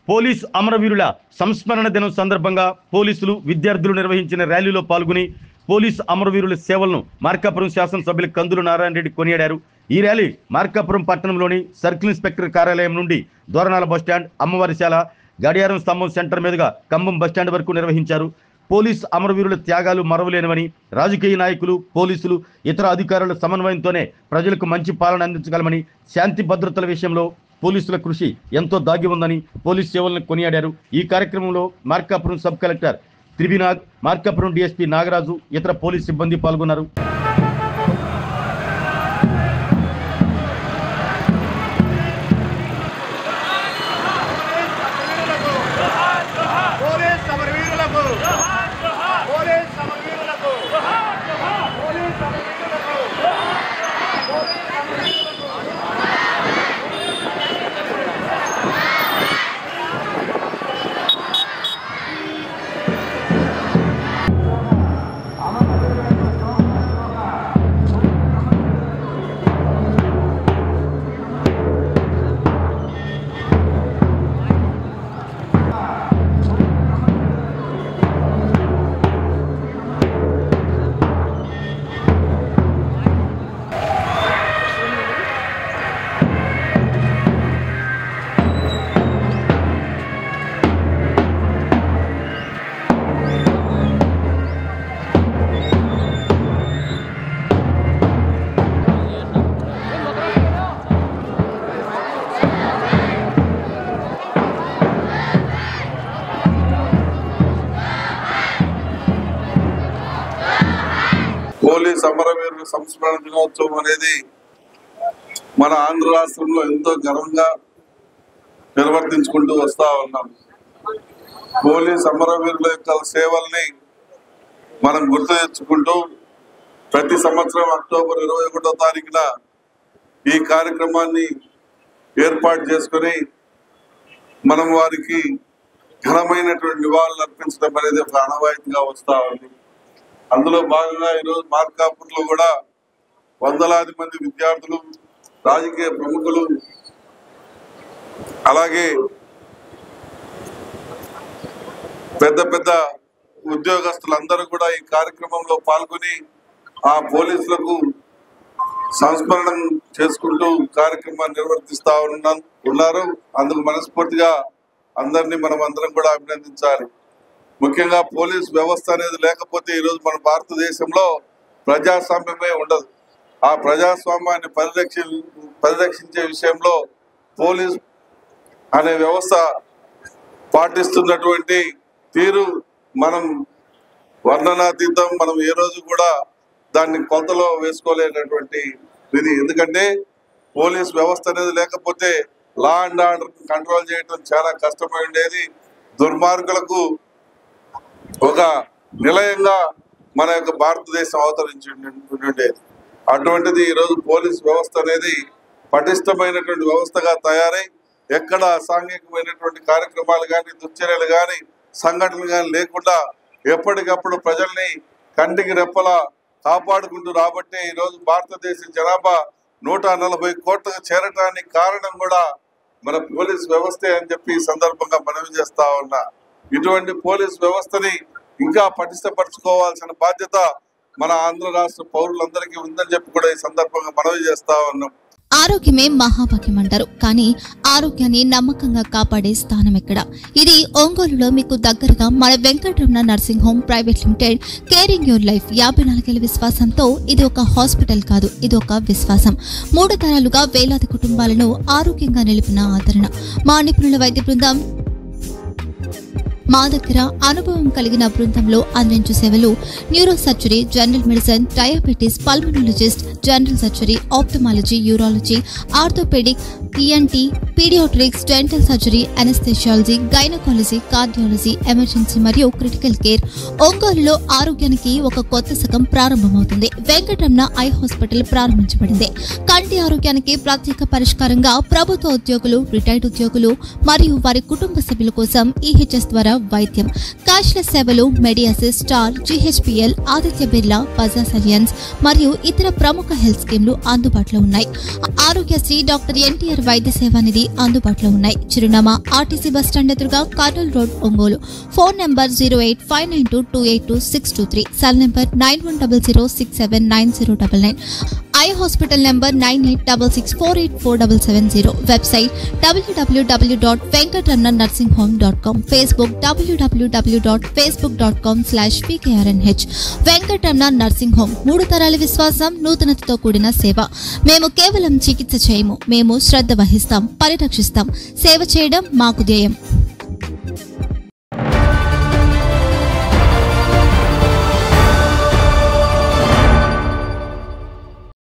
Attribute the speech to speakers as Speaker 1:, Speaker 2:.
Speaker 1: Police అమరవీరుల సంస్మరణ దినం సందర్భంగా పోలీసులు విద్యార్థులు నిర్వహించిన ర్యాలీలో పాల్గొని పోలీస్ అమరవీరుల సేవలను మార్కాపురం శాసనసభ్యులు కందుల నారాయణ రెడ్డి కొనియాడారు. ఈ ర్యాలీ మార్కాపురం పట్టణంలోని సర్కిల్ ఇన్స్పెక్టర్ కార్యాలయం నుండి దోరణాల బస్టాండ్, అమ్మవారిశాల, గడియారం స్తంభం సెంటర్ మీదుగా ఖమ్మం బస్టాండ్ వరకు నిర్వహించారు. పోలీస్ అమరవీరుల త్యాగాలు మరవలేనివని, రాజకీయ నాయకులు, పోలీసులు, ఇతర అధికారుల సమన్వయంతోనే ప్రజలకు మంచి పాలన అందించగలమని, శాంతి భద్రతల విషయంలో పోలీసుల కృషి ఎంతో దాగి ఉందని పోలీస్ సేవలను కొనియాడారు. ఈ కార్యక్రమంలో Markapuram sub collector Trivinag, Markapuram DSP Nagaraju, ఇతర పోలీస్ సిబ్బంది పాల్గొన్నారు.
Speaker 2: పోలీస్ అమరవీరుల సంస్మరణ దినోత్సవం అనేది మన ఆంధ్ర రాష్ట్రంలో ఎంతో ఘనంగా నిర్వర్తించుకుంటూ వస్తా ఉన్నాం. పోలీస్ అమరవీరుల యొక్క సేవల్ని మనం గుర్తు తెచ్చుకుంటూ ప్రతి సంవత్సరం అక్టోబర్ 21వ తారీఖున ఈ కార్యక్రమాన్ని ఏర్పాటు చేసుకొని మనం వారికి ఘనమైనటువంటి నివాళులు అర్పించడం అనేది ఒక ఆనవాయితీగా వస్తా ఉంది. అందులో భాగంగా ఈరోజు మార్కాపురంలో కూడా వందలాది మంది విద్యార్థులు, రాజకీయ ప్రముఖులు, అలాగే పెద్ద పెద్ద ఉద్యోగస్తులందరూ కూడా ఈ కార్యక్రమంలో పాల్గొని ఆ పోలీసులకు సంస్మరణం చేసుకుంటూ కార్యక్రమాన్ని నిర్వర్తిస్తా ఉన్నారు. అందుకు మనస్ఫూర్తిగా అందరినీ మనం అందరం కూడా అభినందించాలి. ముఖ్యంగా పోలీస్ వ్యవస్థ అనేది లేకపోతే ఈరోజు మన భారతదేశంలో ప్రజాస్వామ్యమే ఉండదు. ఆ ప్రజాస్వామ్యాన్ని పరిరక్షించే విషయంలో పోలీస్ అనే వ్యవస్థ పాటిస్తున్నటువంటి తీరు మనం వర్ణనాతీతం. మనం ఏ రోజు కూడా దాన్ని కొలతలో వేసుకోలేనటువంటి ఇది. ఎందుకంటే పోలీస్ వ్యవస్థ అనేది లేకపోతే లా అండ్ ఆర్డర్ కంట్రోల్ చేయడం చాలా కష్టమై ఉండేది. దుర్మార్గులకు ఒక నిలయంగా మన యొక్క భారతదేశం అవతరించి ఉండేది. అటువంటిది ఈరోజు పోలీస్ వ్యవస్థ అనేది పటిష్టమైనటువంటి వ్యవస్థగా తయారై ఎక్కడ అసాంఘికమైనటువంటి కార్యక్రమాలు కానీ, దుశ్చర్యలు కానీ, సంఘటనలు కానీ లేకుండా ఎప్పటికప్పుడు ప్రజల్ని కంటికి రెప్పలా కాపాడుకుంటూ రాబట్టే ఈరోజు భారతదేశ జనాభా 140 కోట్లకు చేరటానికి కారణం కూడా మన పోలీస్ వ్యవస్థే అని చెప్పి ఈ సందర్భంగా మనవి చేస్తా ఉన్నా. ఇటువంటి పోలీస్ వ్యవస్థని ఇంకా పటిష్టపరచుకోవాల్సిన బాధ్యత మన ఆంధ్ర రాష్ట్ర పౌరులందరికీ ఉందని చెప్పి కూడా ఈ సందర్భంగా మనవి చేస్తా ఉన్నాం.
Speaker 3: ఆరోగ్యమే మహాభాగ్యం అంటారు, కానీ ఆరోగ్యాన్ని నమ్మకంగా కాపాడే స్థానం ఎక్కడ? ఇది ఒంగోలులో మీకు దగ్గరగా మన Venkataramana nursing home private limited caring your life 54 ఏళ్ల విశ్వాసంతో ఇది ఒక హాస్పిటల్ కాదు, ఇది ఒక విశ్వాసం. 3 తరాలుగా వేలాది కుటుంబాలను ఆరోగ్యంగా నిలిపిన ఆదరణ. మా నిపుణుల వైద్య బృందం మా దగ్గర అనుభవం కలిగిన బృందంలో అందించే సేవలు neuro surgery, general medicine, diabetes, pulmonologist, general surgery, ophthalmology, urology, orthopedic, ENT, pediatrics, dental surgery, anesthesiology, gynecology, cardiology, emergency మరియు క్రిటికల్ కేర్. ఒంగోలులో ఆరోగ్యానికి ఒక కొత్త శకం ప్రారంభమవుతుంది. వెంకటరమణ ఐ హాస్పిటల్ ప్రారంభించబడింది. కంటి ఆరోగ్యానికి ప్రత్యేక పరిష్కారంగా ప్రభుత్వ ఉద్యోగులు, రిటైర్డ్ ఉద్యోగులు మరియు వారి కుటుంబ సభ్యుల కోసం ఈహెచ్ఎస్ ద్వారా వైద్యం, క్యాష్లెస్ సేవలు Medi Assist, Star, GHPL, Aditya Birla, Bajaj Allianz మరియు ఇతర ప్రముఖ హెల్త్ స్కీమ్లు అందుబాటులో ఉన్నాయి. ఆరోగ్యశ్రీ, డాక్టర్ NTR వైద్య సేవా నిధి అందుబాటులో ఉన్నాయి. చిరునామా RTC బస్ స్టాండ్ ఎదురుగా, Kurnool road, Ongole. Phone number 08592282623, cell number 9100679099, eye hospital number 9866484770, website www.venkatramannursing.com, Facebook www.facebook.com/pkrnh. Venkataramana nursing home, 3 తరాల విశ్వాసం, నూతనతతో కూడిన సేవ. మేము కేవలం చికిత్స చేయము, మేము శ్రద్ధ వహిస్తాం, పరిరక్షిస్తాం. సేవ చేయడం మాకు ధ్యేయం.